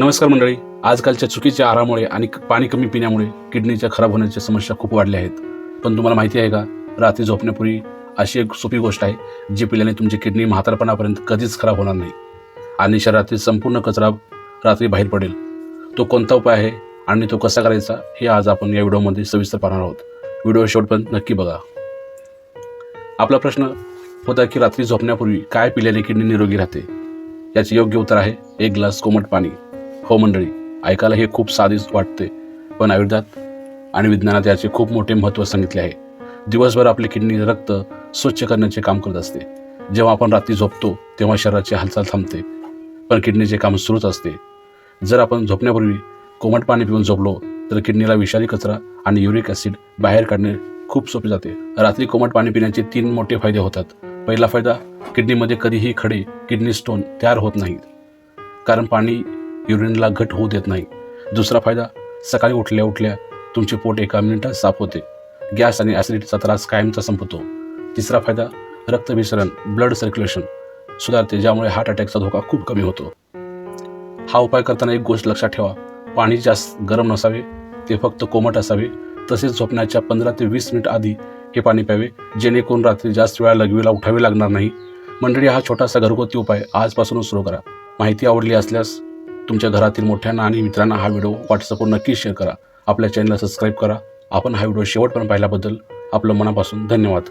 नमस्कार मंडळी. आजकालच्या चुकीच्या आहारामुळे आणि पाणी कमी पिण्यामुळे किडनीच्या खराब होण्याच्या समस्या खूप वाढल्या आहेत. पण तुम्हाला माहिती आहे का, रात्री झोपण्यापूर्वी अशी एक सोपी गोष्ट आहे जी पिल्याने तुमची किडनी म्हातारपणापर्यंत कधीच खराब होणार नाही आणि शरीरातील संपूर्ण कचरा रात्री बाहेर पडेल. तो कोणता उपाय आहे आणि तो कसा करायचा हे आज आपण या व्हिडिओमध्ये सविस्तर पाहणार आहोत. व्हिडिओ शेवटपर्यंत नक्की बघा. आपला प्रश्न होता की रात्री झोपण्यापूर्वी काय पिल्याने किडनी निरोगी राहते. याचे योग्य उत्तर आहे 1 ग्लास कोमट पाणी. हो मंडळी, ऐकायला हे खूप साधेच वाटते, पण आयुर्वेदात आणि विज्ञानात याचे खूप मोठे महत्त्व सांगितले आहे. दिवसभर आपली किडनी रक्त स्वच्छ करण्याचे काम करत असते. जेव्हा आपण रात्री झोपतो तेव्हा शरीराची हालचाल थांबते, पण किडनीचे काम सुरूच असते. जर आपण झोपण्यापूर्वी कोमट पाणी पिऊन झोपलो तर किडनीला विषारी कचरा आणि युरिक ॲसिड बाहेर काढणे खूप सोपे जाते. रात्री कोमट पाणी पिण्याचे 3 मोठे फायदे होतात. पहिला फायदा, किडनीमध्ये कधीही खडे किडनी स्टोन तयार होत नाहीत, कारण पाणी युरिनला घट होऊ देत नाही. दुसरा फायदा, सकाळी उठल्या उठल्या तुमचे पोट एका मिनिटात साफ होते. गॅस आणि ॲसिडिटीचा त्रास कायमचा संपतो. तिसरा फायदा, रक्तभिसरण ब्लड सर्क्युलेशन सुधारते, ज्यामुळे हार्ट अटॅकचा धोका खूप कमी होतो. हा उपाय करताना एक गोष्ट लक्षात ठेवा, पाणी जास्त गरम नसावे, ते फक्त कोमट असावे. तसेच झोपण्याच्या 15 ते 20 मिनिट आधी हे पाणी प्यावे, जेणेकरून रात्री जास्त वेळा लघवीला उठावे लागणार नाही. मंडळी, हा छोटासा घरगुती उपाय आजपासूनच सुरू करा. माहिती आवडली असल्यास तुमच्या घरातील मोठ्यांना आणि मित्रांना हा व्हिडिओ व्हॉट्सअपवर नक्की शेअर करा. आपल्या चॅनलला सबस्क्राईब करा. आपण हा व्हिडिओ शेवटपर्यंत पाहिल्याबद्दल आपलं मनापासून धन्यवाद.